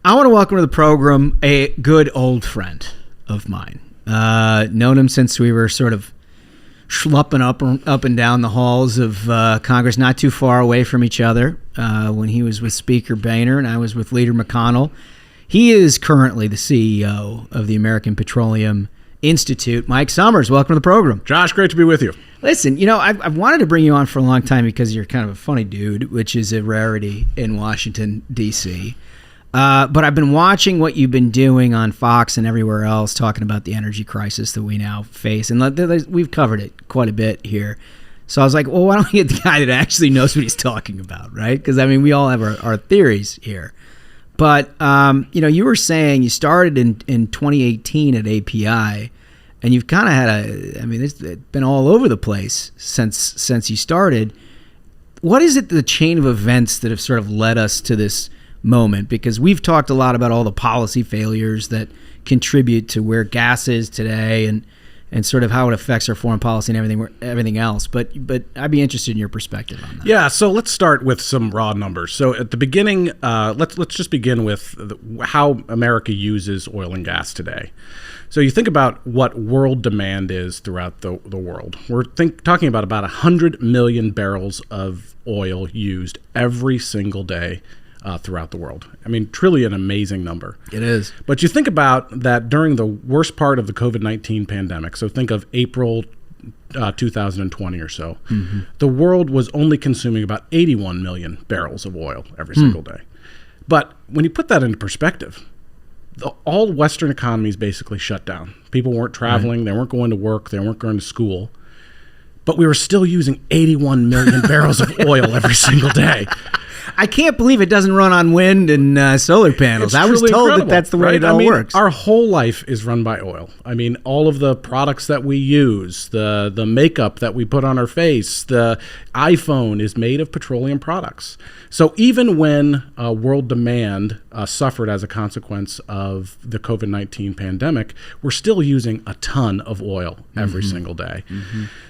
I want to welcome to the program a good old friend of mine. Known him since we were sort of schlepping up and down the halls of Congress, not too far away from each other, when he was with Speaker Boehner and I was with Leader McConnell. He is currently the CEO of the American Petroleum Institute. Mike Sommers, welcome to the program. Josh, great to be with you. Listen, I've wanted to bring you on for a long time because you're kind of a funny dude, which is a rarity in Washington, D.C., but I've been watching what you've been doing on Fox and everywhere else, talking about the energy crisis that we now face. And we've covered it quite a bit here. So I was like, well, why don't we get the guy that actually knows what he's talking about, right? Because, we all have our theories here. But, you were saying you started in 2018 at API, and you've kind of had it's been all over the place since you started. What is it, the chain of events that have sort of led us to this moment? Because we've talked a lot about all the policy failures that contribute to where gas is today and sort of how it affects our foreign policy and everything else. But I'd be interested in your perspective on that. Yeah, so let's start with some raw numbers. So at the beginning, let's just begin with how America uses oil and gas today. So you think about what world demand is throughout the world. We're talking about 100 million barrels of oil used every single day throughout the world. Truly an amazing number. It is. But you think about that during the worst part of the COVID-19 pandemic, so think of April 2020 or so, the world was only consuming about 81 million barrels of oil every single day. But when you put that into perspective, all Western economies basically shut down. People weren't traveling, They weren't going to work, they weren't going to school. But we were still using 81 million barrels of oil every single day. I can't believe it doesn't run on wind and solar panels. I was told that that's the way it all works. Our whole life is run by oil. All of the products that we use, the makeup that we put on our face, the iPhone is made of petroleum products. So even when world demand suffered as a consequence of the COVID-19 pandemic, we're still using a ton of oil every single day.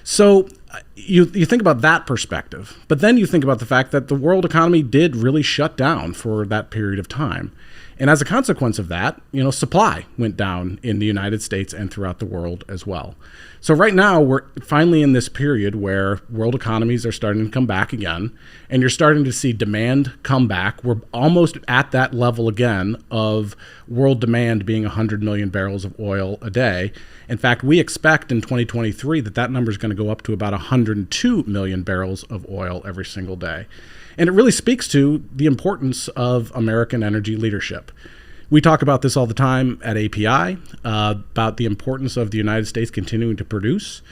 So you think about that perspective, but then you think about the fact that the world economy did really shut down for that period of time. And as a consequence of that, supply went down in the United States and throughout the world as well. So right now, we're finally in this period where world economies are starting to come back again, and you're starting to see demand come back. We're almost at that level again of world demand being 100 million barrels of oil a day. In fact, we expect in 2023 that number is going to go up to about 102 million barrels of oil every single day. And it really speaks to the importance of American energy leadership. We talk about this all the time at API, about the importance of the United States continuing to produce.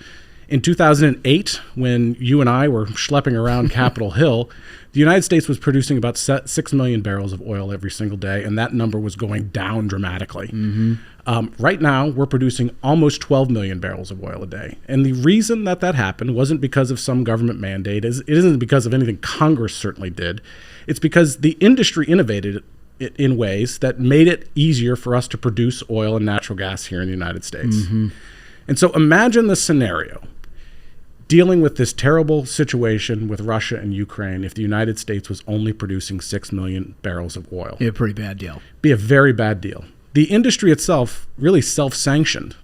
In 2008, when you and I were schlepping around Capitol Hill, the United States was producing about 6 million barrels of oil every single day, and that number was going down dramatically. Right now, we're producing almost 12 million barrels of oil a day. And the reason that happened wasn't because of some government mandate. It isn't because of anything Congress certainly did. It's because the industry innovated it in ways that made it easier for us to produce oil and natural gas here in the United States. And so imagine the scenario dealing with this terrible situation with Russia and Ukraine if the United States was only producing 6 million barrels of oil. Be a pretty bad deal. Be a very bad deal. The industry itself really self-sanctioned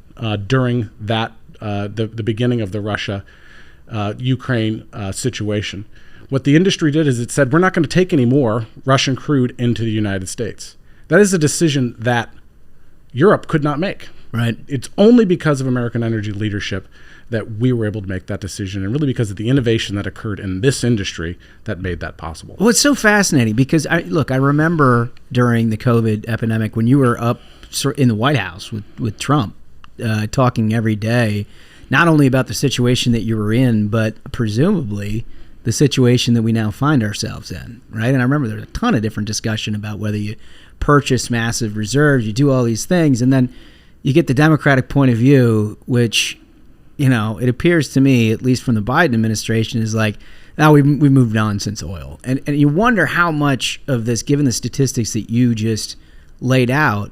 during that the beginning of the Russia-Ukraine situation. What the industry did is it said, we're not going to take any more Russian crude into the United States. That is a decision that Europe could not make. Right. It's only because of American energy leadership that we were able to make that decision, and really because of the innovation that occurred in this industry that made that possible. Well, it's so fascinating because, I remember during the COVID epidemic when you were up in the White House with Trump, talking every day, not only about the situation that you were in, but presumably the situation that we now find ourselves in, right? And I remember there was a ton of different discussion about whether you purchase massive reserves, you do all these things, and then you get the Democratic point of view, which, it appears to me, at least from the Biden administration, is like, now we've moved on since oil. And you wonder how much of this, given the statistics that you just laid out,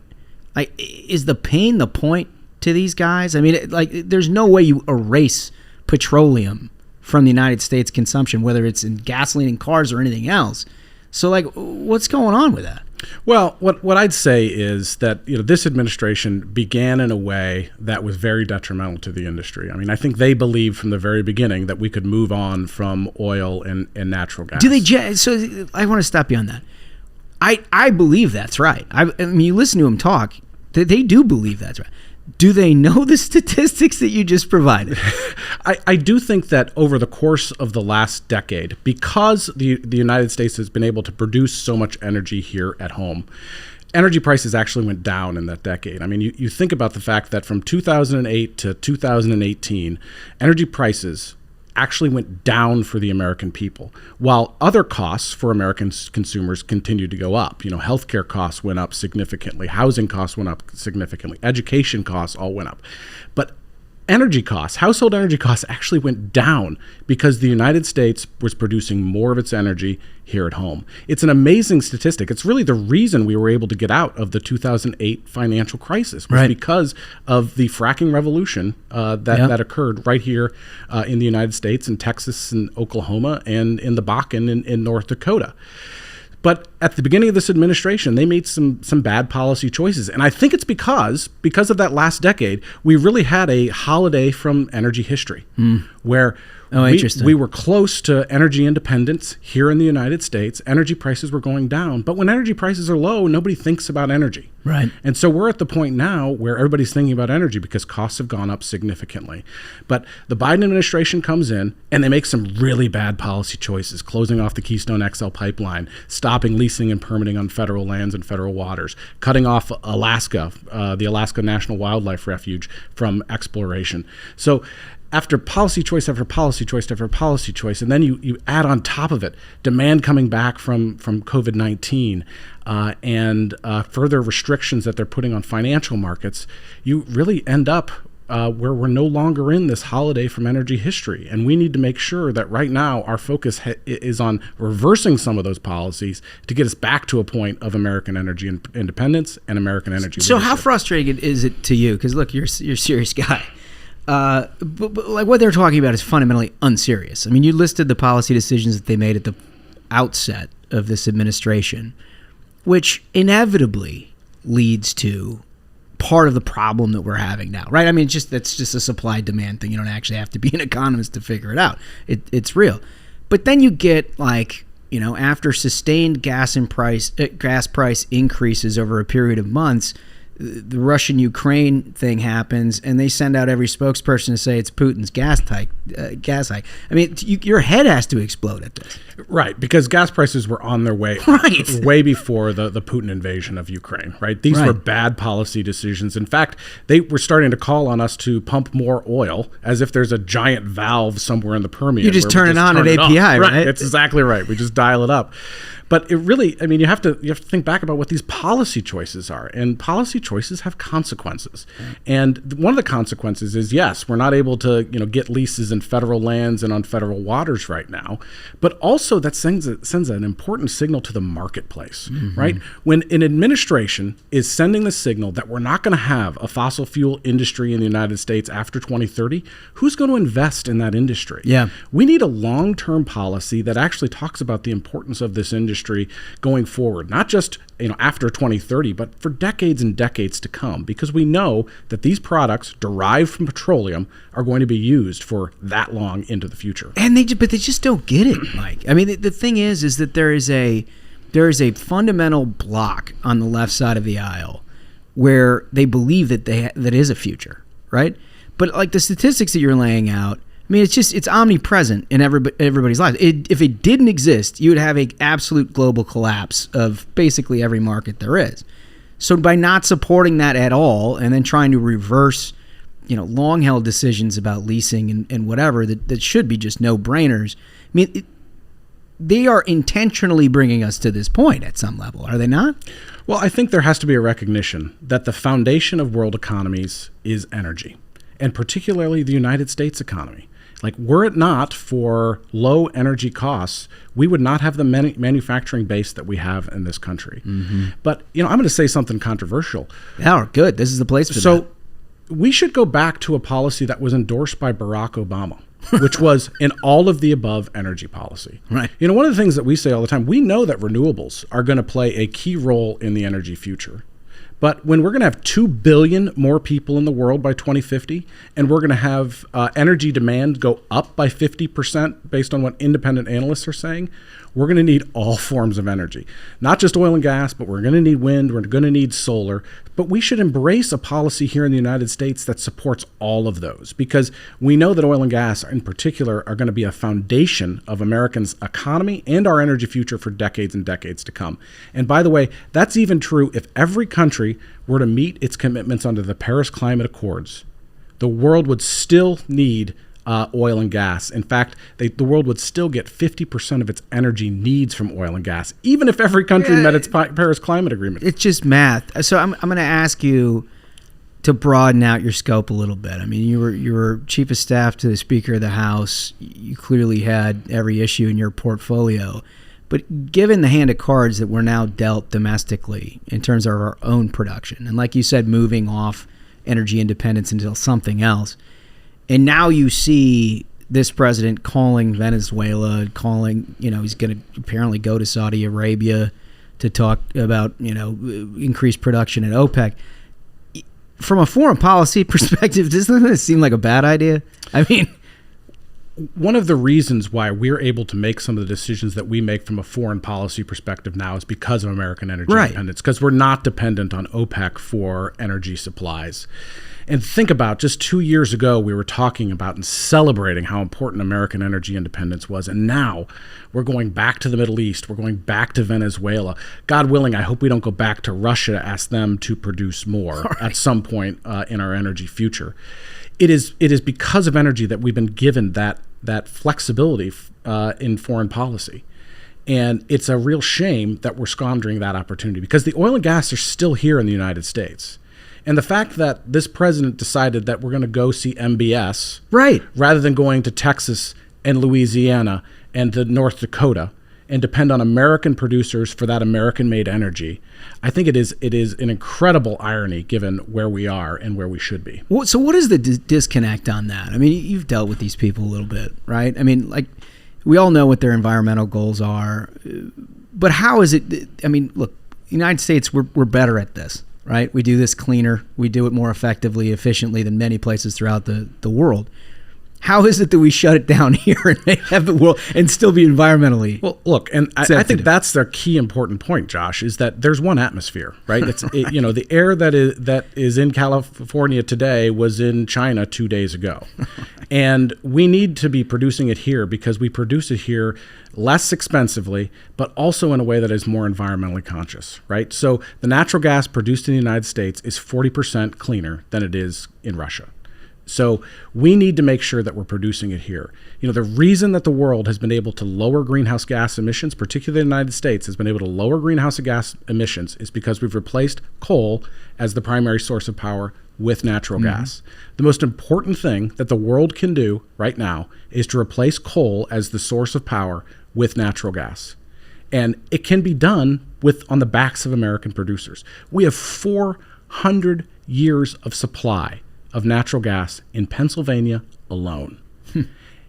like, is the pain the point to these guys? There's no way you erase petroleum from the United States consumption, whether it's in gasoline and cars or anything else. So, what's going on with that? Well, what I'd say is that this administration began in a way that was very detrimental to the industry. I mean, I think they believed from the very beginning that we could move on from oil and natural gas. Do they? So I want to stop you on that. I believe that's right. I mean, you listen to them talk; they do believe that's right. Do they know the statistics that you just provided? I do think that over the course of the last decade, because the United States has been able to produce so much energy here at home, energy prices actually went down in that decade. I mean, you think about the fact that from 2008 to 2018, energy prices actually went down for the American people, while other costs for American consumers continued to go up. Healthcare costs went up significantly, housing costs went up significantly, education costs all went up. But energy costs, household energy costs actually went down because the United States was producing more of its energy here at home. It's an amazing statistic. It's really the reason we were able to get out of the 2008 financial crisis, was because of the fracking revolution that occurred right here in the United States, in Texas and Oklahoma, and in the Bakken in North Dakota. But at the beginning of this administration, they made some bad policy choices. And I think it's because of that last decade, we really had a holiday from energy history where we were close to energy independence here in the United States. Energy prices were going down. But when energy prices are low, nobody thinks about energy. Right. And so we're at the point now where everybody's thinking about energy because costs have gone up significantly. But the Biden administration comes in and they make some really bad policy choices, closing off the Keystone XL pipeline, stopping leasing and permitting on federal lands and federal waters, cutting off Alaska, the Alaska National Wildlife Refuge, from exploration. So after policy choice after policy choice after policy choice, and then you add on top of it demand coming back from COVID-19 and further restrictions that they're putting on financial markets, you really end up where we're no longer in this holiday from energy history. And we need to make sure that right now our focus is on reversing some of those policies to get us back to a point of American energy independence and American energy So leadership. How frustrating is it to you? Because look, you're a serious guy. But like what they're talking about is fundamentally unserious. I mean, you listed the policy decisions that they made at the outset of this administration, which inevitably leads to part of the problem that we're having now, right? I mean, that's just a supply-demand thing. You don't actually have to be an economist to figure it out. It's real. But then you get after sustained gas price increases over a period of months, the Russian-Ukraine thing happens, and they send out every spokesperson to say it's Putin's gas hike. I mean, your head has to explode at this. Right, because gas prices were on their way way before the Putin invasion of Ukraine, right? These were bad policy decisions. In fact, they were starting to call on us to pump more oil as if there's a giant valve somewhere in the Permian. You just turn it on at API, right? That's exactly right. We just dial it up. But it really, I mean, you have to think back about what these policy choices are, and policy choices have consequences. And one of the consequences is, yes, we're not able to, get leases in federal lands and on federal waters right now, but also that sends an important signal to the marketplace, right? When an administration is sending the signal that we're not going to have a fossil fuel industry in the United States after 2030, who's going to invest in that industry? Yeah. We need a long-term policy that actually talks about the importance of this industry going forward, not just after 2030, but for decades and decades to come, because we know that these products derived from petroleum are going to be used for that long into the future. And they just don't get it, Mike. I mean, the thing is that there is a fundamental block on the left side of the aisle where they believe that that is a future, right? But like the statistics that you're laying out, I mean, it's omnipresent in everybody's lives. If it didn't exist, you would have an absolute global collapse of basically every market there is. So by not supporting that at all and then trying to reverse, long-held decisions about leasing and whatever that should be just no-brainers, I mean, they are intentionally bringing us to this point at some level, are they not? Well, I think there has to be a recognition that the foundation of world economies is energy, and particularly the United States economy. Like, were it not for low energy costs, we would not have the manufacturing base that we have in this country. But, I'm going to say something controversial. Yeah, good. This is the place for that. So we should go back to a policy that was endorsed by Barack Obama. which was an all of the above energy policy. Right. You know, one of the things that we say all the time, we know that renewables are going to play a key role in the energy future. But when we're going to have 2 billion more people in the world by 2050, and we're going to have energy demand go up by 50% based on what independent analysts are saying, we're going to need all forms of energy. Not just oil and gas, but we're going to need wind, we're going to need solar. But we should embrace a policy here in the United States that supports all of those, because we know that oil and gas in particular are going to be a foundation of Americans' economy and our energy future for decades and decades to come. And by the way, that's even true if every country were to meet its commitments under the Paris Climate Accords. The world would still need oil and gas. In fact, the world would still get 50% of its energy needs from oil and gas, even if every country met its Paris Climate Agreement. It's just math. So I'm going to ask you to broaden out your scope a little bit. I mean, you were chief of staff to the Speaker of the House. You clearly had every issue in your portfolio. But given the hand of cards that we're now dealt domestically in terms of our own production, and like you said, moving off energy independence until something else, and now you see this president calling Venezuela, he's going to apparently go to Saudi Arabia to talk about, increased production at OPEC. From a foreign policy perspective, doesn't this seem like a bad idea? I mean, one of the reasons why we're able to make some of the decisions that we make from a foreign policy perspective now is because of American energy independence, because we're not dependent on OPEC for energy supplies. And think about just 2 years ago, we were talking about and celebrating how important American energy independence was. And now we're going back to the Middle East. We're going back to Venezuela. God willing, I hope we don't go back to Russia to ask them to produce more at some point in our energy future. It is because of energy that we've been given that flexibility in foreign policy. And it's a real shame that we're squandering that opportunity, because the oil and gas are still here in the United States. And the fact that this president decided that we're going to go see MBS rather than going to Texas and Louisiana and to North Dakota and depend on American producers for that American-made energy, I think it is an incredible irony given where we are and where we should be. So what is the disconnect on that? I mean, you've dealt with these people a little bit, right? I mean, like, we all know what their environmental goals are, but how is it? I mean, look, United States, we're better at this, right? We do this cleaner. We do it more effectively, efficiently than many places throughout the world. How is it that we shut it down here and have the world and still be environmentally? Well, look, and I think that's the key important point, Josh, is that there's one atmosphere, right? The air that is in California today was in China 2 days ago. And we need to be producing it here because we produce it here less expensively, but also in a way that is more environmentally conscious, right? So the natural gas produced in the United States is 40% cleaner than it is in Russia. So we need to make sure that we're producing it here. The reason that the world has been able to lower greenhouse gas emissions, particularly the United States, has been able to lower greenhouse gas emissions is because we've replaced coal as the primary source of power with natural gas. The most important thing that the world can do right now is to replace coal as the source of power with natural gas. And it can be done on the backs of American producers. We have 400 years of supply of natural gas in Pennsylvania alone.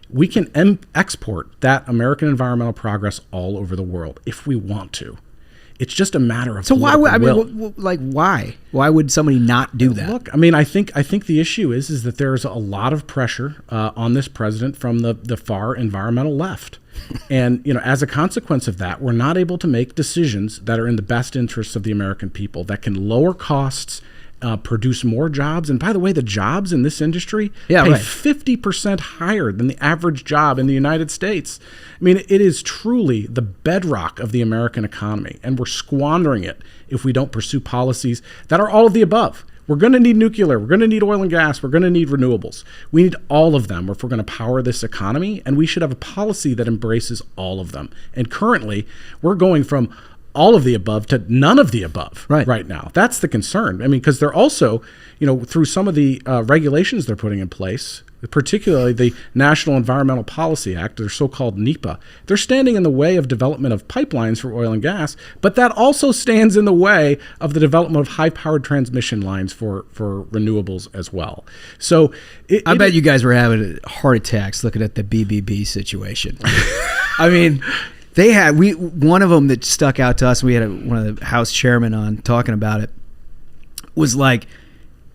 We can export that American environmental progress all over the world if we want to. It's just a matter of political will. Why would somebody not do that? Look, I mean, I think the issue is that there's a lot of pressure on this president from the far environmental left. And, as a consequence of that, we're not able to make decisions that are in the best interests of the American people, that can lower costs, produce more jobs. And by the way, the jobs in this industry pay 50% higher than the average job in the United States. I mean, it is truly the bedrock of the American economy, and we're squandering it if we don't pursue policies that are all of the above. We're going to need nuclear. We're going to need oil and gas. We're going to need renewables. We need all of them if we're going to power this economy, and we should have a policy that embraces all of them. And currently, we're going from all of the above to none of the above right now. That's the concern. I mean, because they're also, through some of the regulations they're putting in place, particularly the National Environmental Policy Act, or so-called NEPA. They're standing in the way of development of pipelines for oil and gas, but that also stands in the way of the development of high-powered transmission lines for renewables as well. So I bet you guys were having heart attacks looking at the BBB situation. I mean, one of them that stuck out to us, we had one of the House chairmen on talking about it, was like,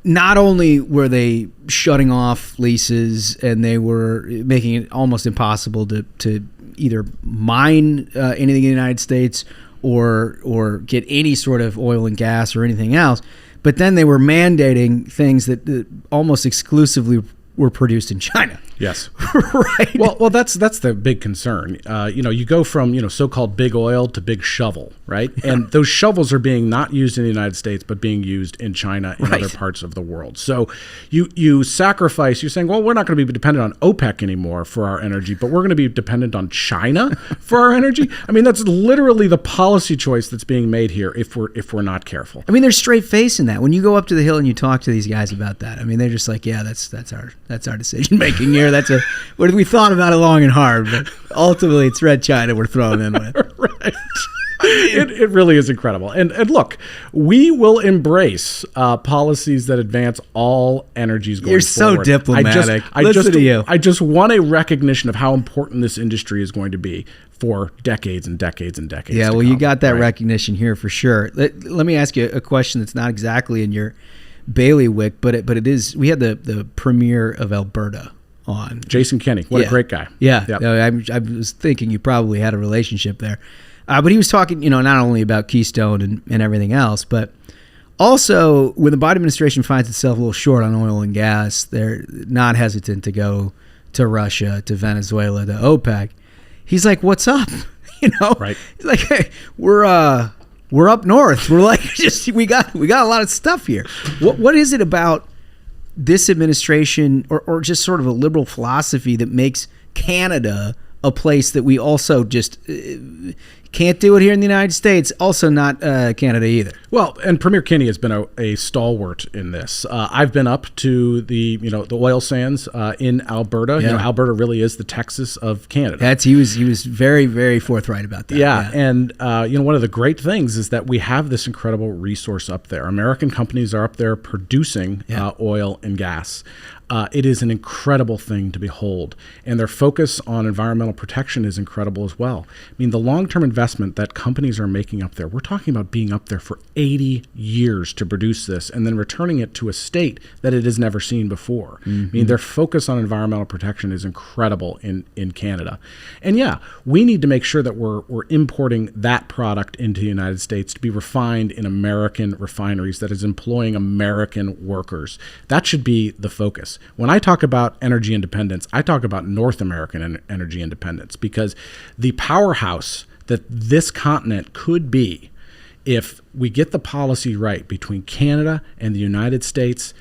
not only were they shutting off leases and they were making it almost impossible to either mine anything in the United States or get any sort of oil and gas or anything else, but then they were mandating things that almost exclusively were produced in China. Yes. Right. Well, that's the big concern. You go from so-called big oil to big shovel, right? And those shovels are being not used in the United States, but being used in China and other parts of the world. So you sacrifice. You're saying, well, we're not going to be dependent on OPEC anymore for our energy, but we're going to be dependent on China for our energy. I mean, that's literally the policy choice that's being made here if we're not careful. I mean, they're straight facing that. When you go up to the Hill and you talk to these guys about that, I mean, they're just like, yeah, that's our decision making here. We thought about it long and hard, but ultimately it's Red China we're throwing in with. Right. It really is incredible. And look, we will embrace policies that advance all energies going forward. You're so diplomatic. Listen to you. I just want a recognition of how important this industry is going to be for decades and decades and decades. Yeah, well, you got that recognition here for sure. Let me ask you a question that's not exactly in your bailiwick, but it is. We had the premier of Alberta on. Jason Kenney. What a great guy. Yeah. Yep. I was thinking you probably had a relationship there. But he was talking, not only about Keystone and everything else, but also when the Biden administration finds itself a little short on oil and gas, they're not hesitant to go to Russia, to Venezuela, to OPEC. He's like, what's up? Right. He's like, hey, we're up north. We're like, we got a lot of stuff here. What is it about this administration or just sort of a liberal philosophy that makes Canada a place that we also just can't do it here in the United States, also not Canada either? Well, and Premier Kenney has been a stalwart in this. I've been up to the oil sands in Alberta. Yeah. Alberta really is the Texas of Canada. He was very, very forthright about that. Yeah. And one of the great things is that we have this incredible resource up there. American companies are up there producing oil and gas. It is an incredible thing to behold. And their focus on environmental protection is incredible as well. I mean, the long-term investment that companies are making up there, we're talking about being up there for 80 years to produce this and then returning it to a state that it has never seen before. Mm-hmm. I mean, their focus on environmental protection is incredible in Canada. And yeah, we need to make sure that we're importing that product into the United States to be refined in American refineries that is employing American workers. That should be the focus. When I talk about energy independence, I talk about North American energy independence, because the powerhouse that this continent could be if we get the policy right between Canada and the United States,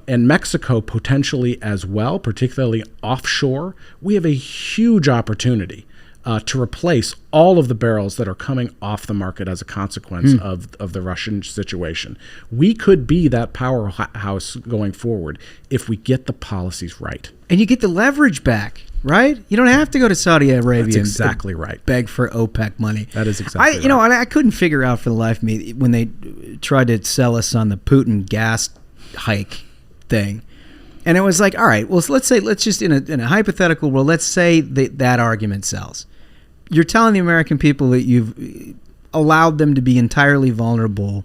and Mexico potentially as well, particularly offshore, we have a huge opportunity to replace all of the barrels that are coming off the market as a consequence of the Russian situation. We could be that powerhouse going forward if we get the policies right. And you get the leverage back, right? You don't have to go to Saudi Arabia. That's exactly right. Beg for OPEC money. That is exactly right. I couldn't figure out for the life of me when they tried to sell us on the Putin gas hike thing. And it was like, all right, well, let's just in a hypothetical world, let's say that argument sells. You're telling the American people that you've allowed them to be entirely vulnerable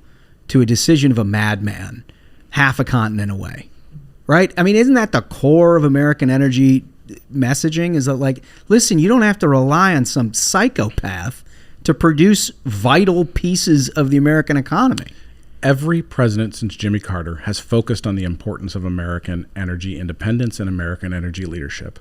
to a decision of a madman half a continent away, right? I mean, isn't that the core of American energy messaging? Is that like, listen, you don't have to rely on some psychopath to produce vital pieces of the American economy. Every president since Jimmy Carter has focused on the importance of American energy independence and American energy leadership.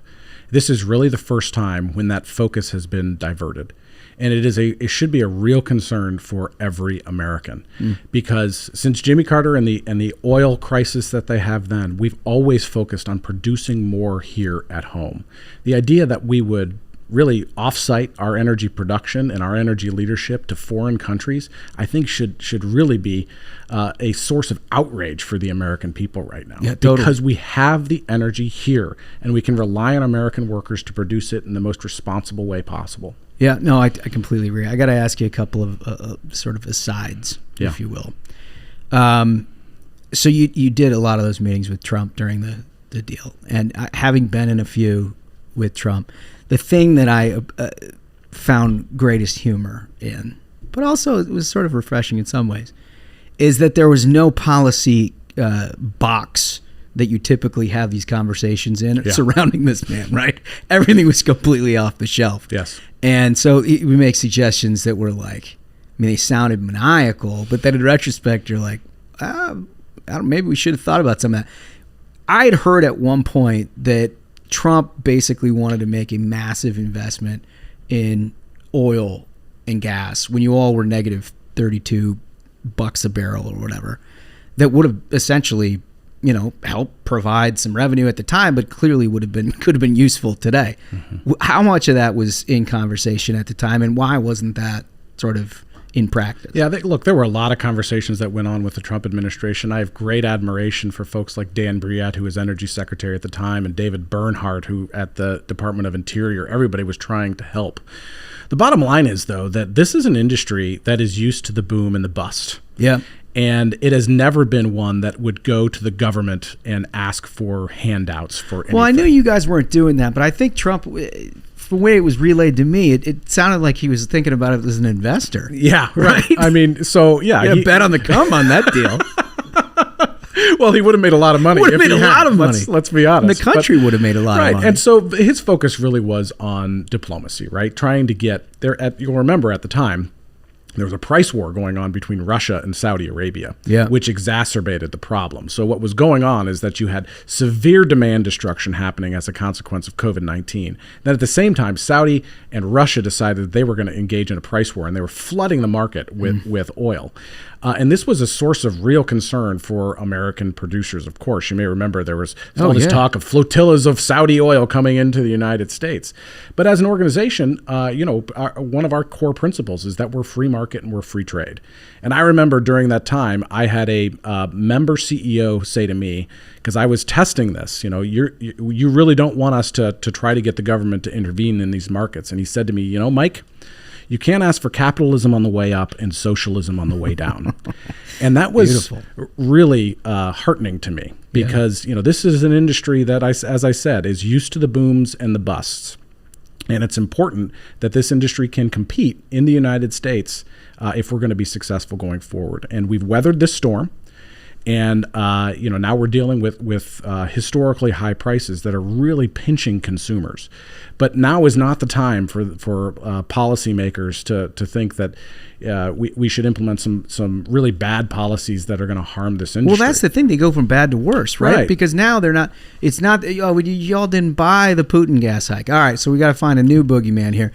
This is really the first time when that focus has been diverted. And it should be a real concern for every American, because since Jimmy Carter and the oil crisis that they have then, we've always focused on producing more here at home. The idea that we would really offsite our energy production and our energy leadership to foreign countries, I think should really be a source of outrage for the American people right now. Yeah, totally. Because we have the energy here, and we can rely on American workers to produce it in the most responsible way possible. Yeah, no, I completely agree. I got to ask you a couple of sort of asides, if you will. So you did a lot of those meetings with Trump during the deal, and having been in a few with Trump, the thing that I found greatest humor in, but also it was sort of refreshing in some ways, is that there was no policy box that you typically have these conversations in surrounding this man, right? Everything was completely off the shelf. Yes. And so we make suggestions that were like, I mean, they sounded maniacal, but then in retrospect, you're like, maybe we should have thought about some of that. I had heard at one point that Trump basically wanted to make a massive investment in oil and gas when you all were negative $32 a barrel or whatever. That would have essentially, helped provide some revenue at the time, but clearly could have been useful today. Mm-hmm. How much of that was in conversation at the time, and why wasn't that sort of in practice? Yeah, look, there were a lot of conversations that went on with the Trump administration. I have great admiration for folks like Dan Briat, who was Energy Secretary at the time, and David Bernhardt, who at the Department of Interior, everybody was trying to help. The bottom line is, though, that this is an industry that is used to the boom and the bust. Yeah. And it has never been one that would go to the government and ask for handouts for anything. Well, I knew you guys weren't doing that, but I think Trump, the way it was relayed to me, it sounded like he was thinking about it as an investor. Yeah, right. I mean, so yeah, he bet on the come on that deal. Well, he would have made a lot of money. Would have made a lot of money. Let's be honest. And the country would have made a lot of money. And so his focus really was on diplomacy, right? Trying to get there. You'll remember at the time, there was a price war going on between Russia and Saudi Arabia, which exacerbated the problem. So what was going on is that you had severe demand destruction happening as a consequence of COVID-19. Then at the same time, Saudi and Russia decided they were going to engage in a price war, and they were flooding the market with oil. And this was a source of real concern for American producers, of course. You may remember there was all this talk of flotillas of Saudi oil coming into the United States. But as an organization, one of our core principles is that we're free market and we're free trade. And I remember during that time, I had a member CEO say to me, because I was testing this, you really don't want us to try to get the government to intervene in these markets. And he said to me, Mike, you can't ask for capitalism on the way up and socialism on the way down. And that was really heartening to me because, this is an industry that, as I said, is used to the booms and the busts. And it's important that this industry can compete in the United States if we're going to be successful going forward. And we've weathered this storm. And, now we're dealing with historically high prices that are really pinching consumers. But now is not the time for policymakers to think that we should implement some really bad policies that are going to harm this industry. Well, that's the thing. They go from bad to worse, right? Because now it's not, y'all didn't buy the Putin gas hike. All right, so we got to find a new boogeyman here.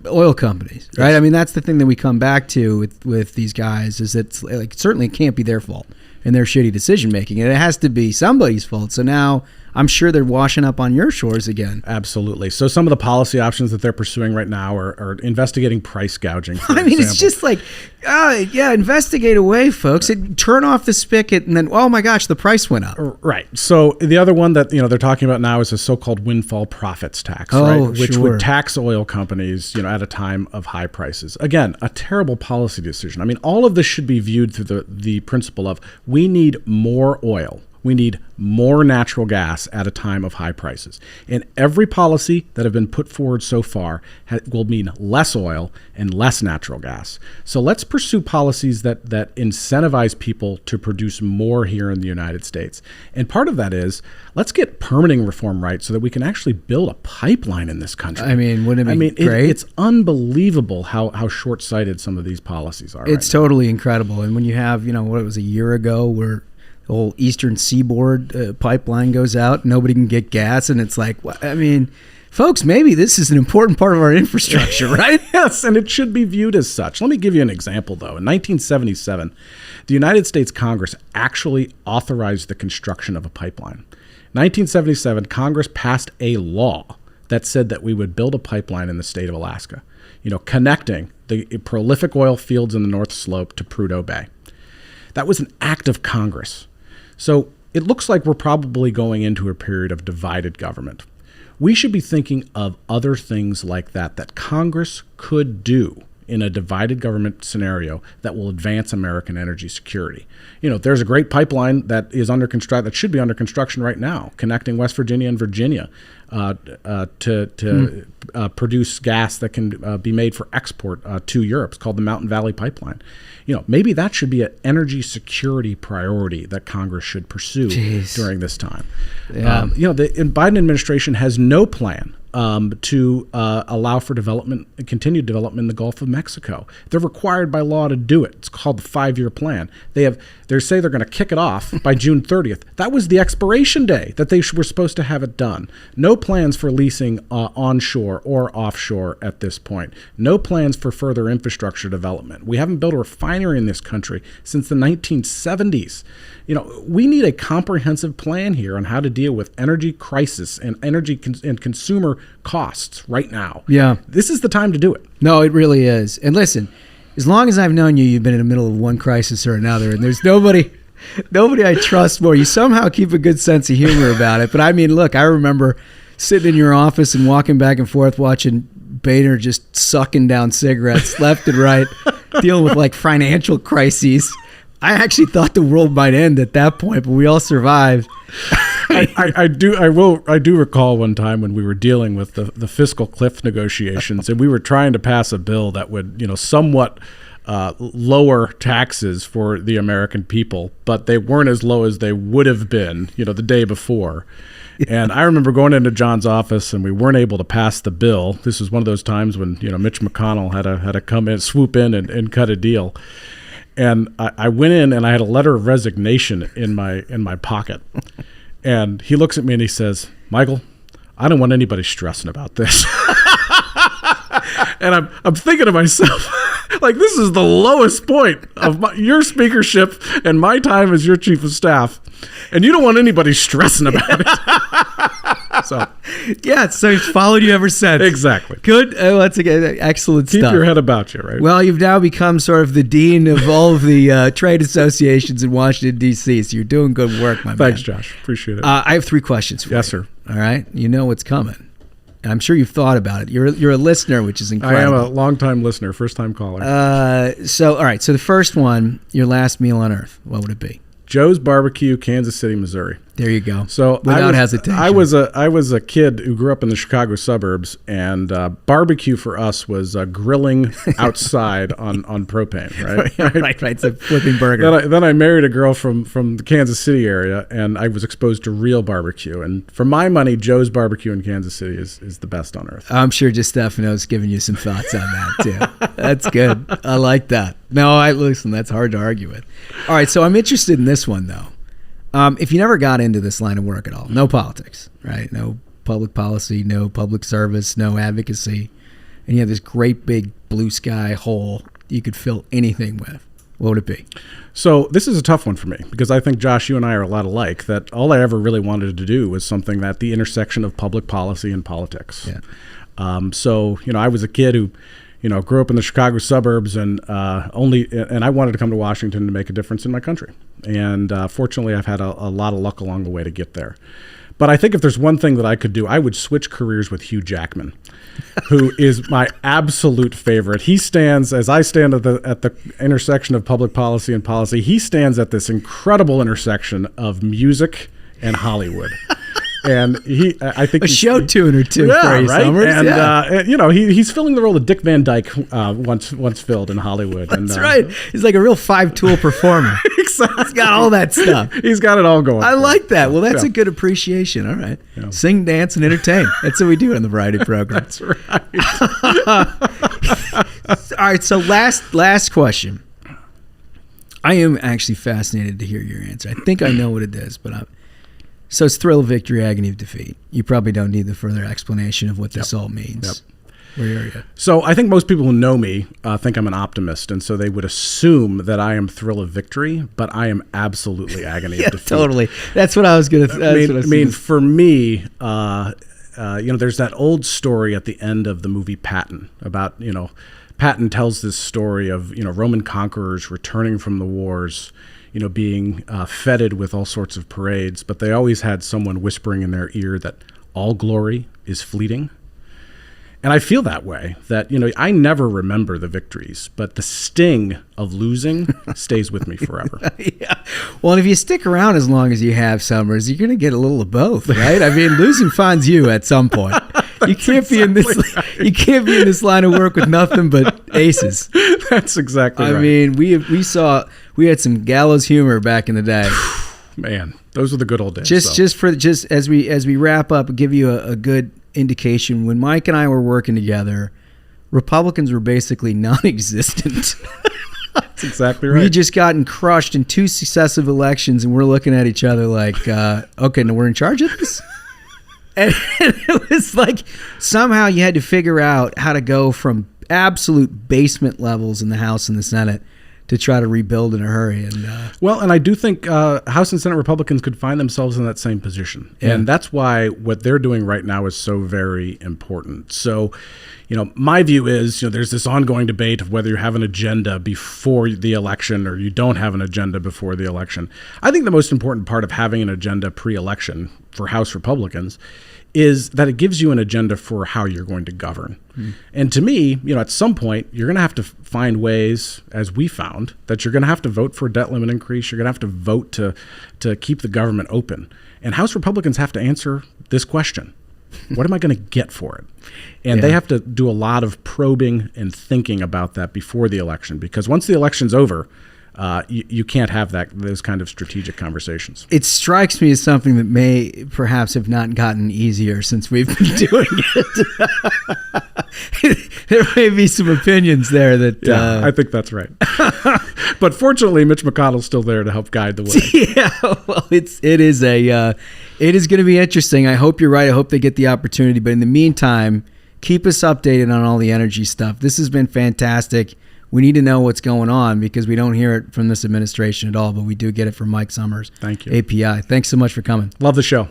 Oil companies, right? Yes. I mean, that's the thing that we come back to with these guys is that certainly it can't be their fault and their shitty decision making, and it has to be somebody's fault. So now I'm sure they're washing up on your shores again. Absolutely. So some of the policy options that they're pursuing right now are investigating price gouging. It's just like, investigate away, folks. Turn off the spigot, and then, oh my gosh, the price went up. Right. So the other one that they're talking about now is a so-called windfall profits tax, right? Which would tax oil companies, at a time of high prices. Again, a terrible policy decision. I mean, all of this should be viewed through the principle of we need more oil. We need more natural gas at a time of high prices. And every policy that have been put forward so far will mean less oil and less natural gas. So let's pursue policies that incentivize people to produce more here in the United States. And part of that is let's get permitting reform right so that we can actually build a pipeline in this country. I mean, wouldn't it be great? It's unbelievable how short-sighted some of these policies are. It's totally incredible. And when you have, what it was a year ago where the whole Eastern Seaboard pipeline goes out, nobody can get gas, and it's like, folks, maybe this is an important part of our infrastructure, right? Yes, and it should be viewed as such. Let me give you an example, though. In 1977, the United States Congress actually authorized the construction of a pipeline. In 1977, Congress passed a law that said that we would build a pipeline in the state of Alaska, connecting the prolific oil fields in the North Slope to Prudhoe Bay. That was an act of Congress. So it looks like we're probably going into a period of divided government. We should be thinking of other things like that Congress could do in a divided government scenario that will advance American energy security. There's a great pipeline that is that should be under construction right now, connecting West Virginia and Virginia to produce gas that can be made for export to Europe. It's called the Mountain Valley Pipeline. Maybe that should be an energy security priority that Congress should pursue during this time. Yeah. The Biden administration has no plan to allow for continued development in the Gulf of Mexico. They're required by law to do it. It's called the 5-year plan. They say they're going to kick it off by June 30th. That was the expiration day that they were supposed to have it done. No plans for leasing onshore or offshore at this point. No plans for further infrastructure development. We haven't built a refinery in this country since the 1970s. We need a comprehensive plan here on how to deal with energy crisis and energy and consumer costs right now. Yeah. This is the time to do it. No, it really is. And listen, as long as I've known you, you've been in the middle of one crisis or another, and there's nobody I trust more. You somehow keep a good sense of humor about it. But I mean, look, I remember sitting in your office and walking back and forth watching Boehner just sucking down cigarettes left and right, dealing with like financial crises. I actually thought the world might end at that point, but we all survived. I do recall one time when we were dealing with the fiscal cliff negotiations, and we were trying to pass a bill that would, somewhat lower taxes for the American people, but they weren't as low as they would have been, the day before. And I remember going into John's office, and we weren't able to pass the bill. This was one of those times when Mitch McConnell had to come in, swoop in, and cut a deal. And I went in, and I had a letter of resignation in my pocket. And he looks at me and he says, "Michael, I don't want anybody stressing about this." And I'm thinking to myself, like, this is the lowest point of your speakership and my time as your chief of staff, and you don't want anybody stressing about it. So he's followed you ever since. Exactly. Good. That's excellent stuff. Keep your head about you, right? Well, you've now become sort of the dean of all of the trade associations in Washington, D.C., so you're doing good work, my man. Thanks, Josh. Appreciate it. I have 3 questions for you. Yes, sir. All right? You know what's coming. I'm sure you've thought about it. You're a listener, which is incredible. I am a long-time listener, first-time caller. All right. So the first one, your last meal on earth, what would it be? Joe's Barbecue, Kansas City, Missouri. There you go. So without hesitation. I was a kid who grew up in the Chicago suburbs, and barbecue for us was grilling outside on propane, right? Right. It's a flipping burger. Then I married a girl from the Kansas City area, and I was exposed to real barbecue. And for my money, Joe's Barbecue in Kansas City is the best on earth. I'm sure just Stefano's giving you some thoughts on that too. That's good. I like that. No, listen. That's hard to argue with. All right, so I'm interested in this one though. If you never got into this line of work at all, no politics, right? No public policy, no public service, no advocacy, and you have this great big blue sky hole you could fill anything with, what would it be? So this is a tough one for me because I think, Josh, you and I are a lot alike, that all I ever really wanted to do was something at the intersection of public policy and politics. Yeah. I was a kid who grew up in the Chicago suburbs, and I wanted to come to Washington to make a difference in my country. And fortunately, I've had a lot of luck along the way to get there. But I think if there's one thing that I could do, I would switch careers with Hugh Jackman, who is my absolute favorite. He stands, as I stand at the intersection of public policy and policy, he stands at this incredible intersection of music and Hollywood. And I think a show tune or two, yeah, for you, right. Sommers. And he's filling the role that Dick Van Dyke once filled in Hollywood. That's right. He's like a real 5-tool performer. Exactly. He's got all that stuff. He's got it all going. I like that. Well, that's a good appreciation. All right, sing, dance, and entertain. That's what we do on the variety program. That's right. All right. So last question. I am actually fascinated to hear your answer. I think I know what it is, but So it's thrill of victory, agony of defeat. You probably don't need the further explanation of what this all means. Yep. Where are you? So I think most people who know me think I'm an optimist, and so they would assume that I am thrill of victory, but I am absolutely agony of defeat. Totally. That's what I was going to. I mean, for me, there's that old story at the end of the movie Patton about, Patton tells this story of, Roman conquerors returning from the wars, being feted with all sorts of parades, but they always had someone whispering in their ear that all glory is fleeting. And I feel that way, that, I never remember the victories, but the sting of losing stays with me forever. Yeah. Well, and if you stick around as long as you have, Sommers, you're going to get a little of both, right? I mean, losing finds you at some point. You can't be in this. Right. You can't be in this line of work with nothing but aces. That's exactly right. I mean, we had some gallows humor back in the day. Man, those were the good old days. Just as we wrap up, give you a good indication. When Mike and I were working together, Republicans were basically non-existent. That's exactly right. We had just gotten crushed in 2 successive elections, and we're looking at each other like, okay, now we're in charge of this? And it was like somehow you had to figure out how to go from absolute basement levels in the House and the Senate to try to rebuild in a hurry. And I do think House and Senate Republicans could find themselves in that same position. Yeah. And that's why what they're doing right now is so very important. So, my view is, there's this ongoing debate of whether you have an agenda before the election or you don't have an agenda before the election. I think the most important part of having an agenda pre-election for House Republicans is that it gives you an agenda for how you're going to govern. And to me, at some point, you're going to have to find ways, as we found, that you're going to have to vote for a debt limit increase. You're going to have to vote to keep the government open. And House Republicans have to answer this question. What am I going to get for it? And they have to do a lot of probing and thinking about that before the election, because once the election's over, you can't have those kind of strategic conversations. It strikes me as something that may perhaps have not gotten easier since we've been doing it. There may be some opinions there that... I think that's right. But fortunately, Mitch McConnell's still there to help guide the way. Yeah, well, it is going to be interesting. I hope you're right. I hope they get the opportunity. But in the meantime, keep us updated on all the energy stuff. This has been fantastic. We need to know what's going on because we don't hear it from this administration at all, but we do get it from Mike Sommers. Thank you. API. Thanks so much for coming. Love the show.